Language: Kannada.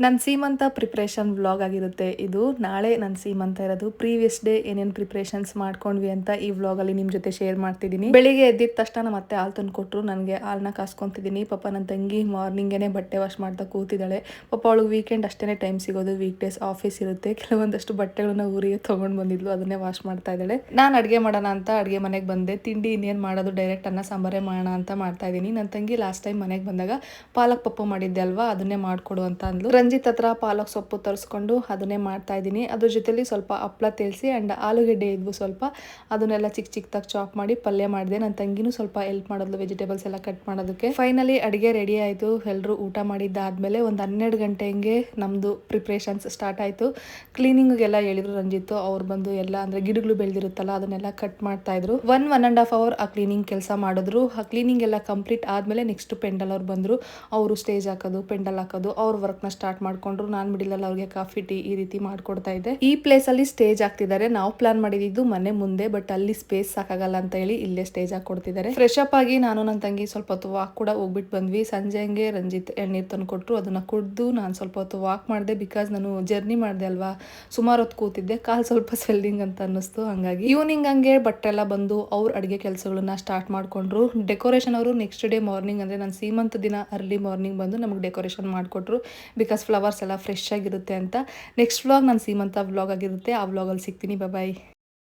ನನ್ನ ಸೀಮಂತ ಪ್ರಿಪ್ರೇಷನ್ ವ್ಲಾಗ್ ಆಗಿರುತ್ತೆ ಇದು. ನಾಳೆ ನನ್ನ ಸೀಮಂತ ಇರೋದು. ಪ್ರೀವಿಯಸ್ ಡೇ ಏನೇನು ಪ್ರಿಪ್ರೇಷನ್ಸ್ ಮಾಡ್ಕೊಂಡ್ವಿ ಅಂತ ಈ ವ್ಲಾಗಲ್ಲಿ ನಿಮ್ಮ ಜೊತೆ ಶೇರ್ ಮಾಡ್ತಿದ್ದೀನಿ. ಬೆಳಿಗ್ಗೆ ಎದ್ದಿದ ತಕ್ಷಣ ಮತ್ತೆ ಹಾಲು ತಂದು ಕೊಟ್ಟರು. ನನಗೆ ಹಾಲನ್ನ ಕಾಸ್ಕೊತಿದ್ದೀನಿ. ಪಾಪ ನನ್ನ ತಂಗಿ ಮಾರ್ನಿಂಗೇನೆ ಬಟ್ಟೆ ವಾಶ್ ಮಾಡ್ತಾ ಕೂತಿದ್ದಾಳೆ. ಪಾಪ ಅವಳು ವೀಕೆಂಡ್ ಅಷ್ಟೇ ಟೈಮ್ ಸಿಗೋದು, ವೀಕ್ ಡೇಸ್ ಆಫೀಸ್ ಇರುತ್ತೆ. ಕೆಲವೊಂದಷ್ಟು ಬಟ್ಟೆಗಳನ್ನ ಊರಿಗೆ ತೊಗೊಂಡು ಬಂದಿದ್ಲು, ಅದನ್ನೇ ವಾಶ್ ಮಾಡ್ತಾ ಇದ್ದಾಳೆ. ನಾನು ಅಡುಗೆ ಮಾಡೋಣ ಅಂತ ಅಡುಗೆ ಮನೆಗೆ ಬಂದೆ. ತಿಂಡಿ ಇನ್ನೇನು ಮಾಡೋದು, ಡೈರೆಕ್ಟ್ ಅನ್ನ ಸಾಂಬಾರೇ ಮಾಡೋಣ ಅಂತ ಮಾಡ್ತಾ ಇದ್ದೀನಿ. ನನ್ನ ತಂಗಿ ಲಾಸ್ಟ್ ಟೈಮ್ ಮನೆಗೆ ಬಂದಾಗ ಪಾಲಕ್ ಪಪ್ಪು ಮಾಡಿದ್ದೆ ಅಲ್ವಾ, ಅದನ್ನೇ ಮಾಡಿಕೊಡು ಅಂತ ಅಂದ್ಲು. ರಂಜಿತ್ ಹತ್ರ ಪಾಲಕ್ ಸೊಪ್ಪು ತರಿಸ್ಕೊಂಡು ಅದನ್ನೇ ಮಾಡ್ತಾ ಇದ್ದೀನಿ. ಅದ್ರ ಜೊತೆಲಿ ಸ್ವಲ್ಪ ಹಪ್ಪಳ ತೇಲ್ಸಿ ಆ್ಯಂಡ್ ಆಲೂಗೆಡ್ಡೆ ಇದ್ವು ಸ್ವಲ್ಪ, ಅದನ್ನೆಲ್ಲ ಚಿಕ್ಕ ಚಿಕ್ಕದಾಗಿ ಚಾಪ್ ಮಾಡಿ ಪಲ್ಯ ಮಾಡಿದೆ. ನನ್ನ ತಂಗಿನೂ ಸ್ವಲ್ಪ ಹೆಲ್ಪ್ ಮಾಡೋದು ವೆಜಿಟೇಬಲ್ಸ್ ಎಲ್ಲ ಕಟ್ ಮಾಡೋದಕ್ಕೆ. ಫೈನಲಿ ಅಡುಗೆ ರೆಡಿ ಆಯಿತು. ಎಲ್ಲರೂ ಊಟ ಮಾಡಿದ್ದಾದಮೇಲೆ ಒಂದು 12 ಗಂಟೆ ಹಂಗೆ ನಮ್ಮದು ಪ್ರಿಪ್ರೇಷನ್ಸ್ ಸ್ಟಾರ್ಟ್ ಆಯಿತು. ಕ್ಲೀನಿಂಗಿಗೆಲ್ಲ ಹೇಳಿದ್ರು ರಂಜಿತ್ತು. ಅವ್ರು ಬಂದು ಎಲ್ಲ ಅಂದರೆ ಗಿಡಗಳು ಬೆಳೆದಿರುತ್ತಲ್ಲ ಅದನ್ನೆಲ್ಲ ಕಟ್ ಮಾಡ್ತಾಯಿದ್ರು. 1.5 ಅವರ್ ಆ ಕ್ಲೀನಿಂಗ್ ಕೆಲಸ ಮಾಡಿದ್ರು. ಆ ಕ್ಲೀನಿಂಗ್ ಎಲ್ಲ ಕಂಪ್ಲೀಟ್ ಆದಮೇಲೆ ನೆಕ್ಸ್ಟ್ ಪೆಂಡಲ್ ಅವ್ರು ಬಂದರು. ಅವರು ಸ್ಟೇಜ್ ಹಾಕೋದು, ಪೆಂಡಲ್ ಹಾಕೋದು, ಅವ್ರ ವರ್ಕ್ನ ಸ್ಟಾರ್ಟ್ ಮಾಡ್ಕೊಂಡ್ರು. ನಾನು ಮಿಡಿಲಲ್ಲಿ ಅವ್ರಿಗೆ ಕಾಫಿ ಟೀ ಈ ರೀತಿ ಮಾಡ್ಕೊಡ್ತಾ ಇದ್ದೆ. ಈ ಪ್ಲೇಸಲ್ಲಿ ಸ್ಟೇಜ್ ಹಾಕ್ತಿದ್ದಾರೆ. ನಾವು ಪ್ಲಾನ್ ಮಾಡಿದ್ದು ಮನೆ ಮುಂದೆ, ಬಟ್ ಅಲ್ಲಿ ಸ್ಪೇಸ್ ಸಾಕಾಗಲ್ಲ ಅಂತ ಹೇಳಿ ಇಲ್ಲೇ ಸ್ಟೇಜ್ ಹಾಕೊಡ್ತಿದ್ದಾರೆ. ಫ್ರೆಶ್ ಅಪ್ ಆಗಿ ನಾನು ನನ್ನ ತಂಗಿ ಸ್ವಲ್ಪ ಹೊತ್ತು ವಾಕ್ ಕೂಡ ಹೋಗ್ಬಿಟ್ಟು ಬಂದ್ವಿ. ಸಂಜೆ ಹಂಗೆ ರಂಜಿತ್ ಎಳ್ನೀರು ತಂದು ಕೊಟ್ಟರು. ಅದನ್ನು ಕುಡಿದು ನಾನು ಸ್ವಲ್ಪ ಹೊತ್ತು ವಾಕ್ ಮಾಡಿದೆ. ಬಿಕಾಸ್ ನಾನು ಜರ್ನಿ ಮಾಡಿದೆ ಅಲ್ವಾ, ಸುಮಾರು ಹೊತ್ತು ಕೂತಿದ್ದೆ, ಕಾಲು ಸ್ವಲ್ಪ ಸ್ವೆಲ್ಲಿಂಗ್ ಅಂತ ಅನ್ನಿಸ್ತು. ಹಾಗಾಗಿ ಈವ್ನಿಂಗ್ ಹಂಗೆ ಬಟ್ಟೆಲ್ಲ ಬಂದು ಅವ್ರ ಅಡುಗೆ ಕೆಲಸಗಳನ್ನ ಸ್ಟಾರ್ಟ್ ಮಾಡ್ಕೊಂಡ್ರು. ಡೆಕೋರೇಷನ್ ಅವರು ನೆಕ್ಸ್ಟ್ ಡೇ ಮಾರ್ನಿಂಗ್ ಅಂದರೆ ನಾನು ಸೀಮಂತ ದಿನ ಅರ್ಲಿ ಮಾರ್ನಿಂಗ್ ಬಂದು ನಮಗೆ ಡೆಕೋರೇಷನ್ ಮಾಡಿಕೊಟ್ರು. ಬಿಕಾಸ್ ಫ್ಲವರ್ಸ್ ಎಲ್ಲ ಫ್ರೆಶ್ ಆಗಿರುತ್ತೆ ಅಂತ. ನೆಕ್ಸ್ಟ್ ವ್ಲಾಗ್ ನನ್ನ ಸೀಮಂತ ವ್ಲಾಗ್ ಆಗಿರುತ್ತೆ. ಆ ವ್ಲಾಗಲ್ಲಿ ಸಿಗ್ತೀನಿ. ಬಾಯ್.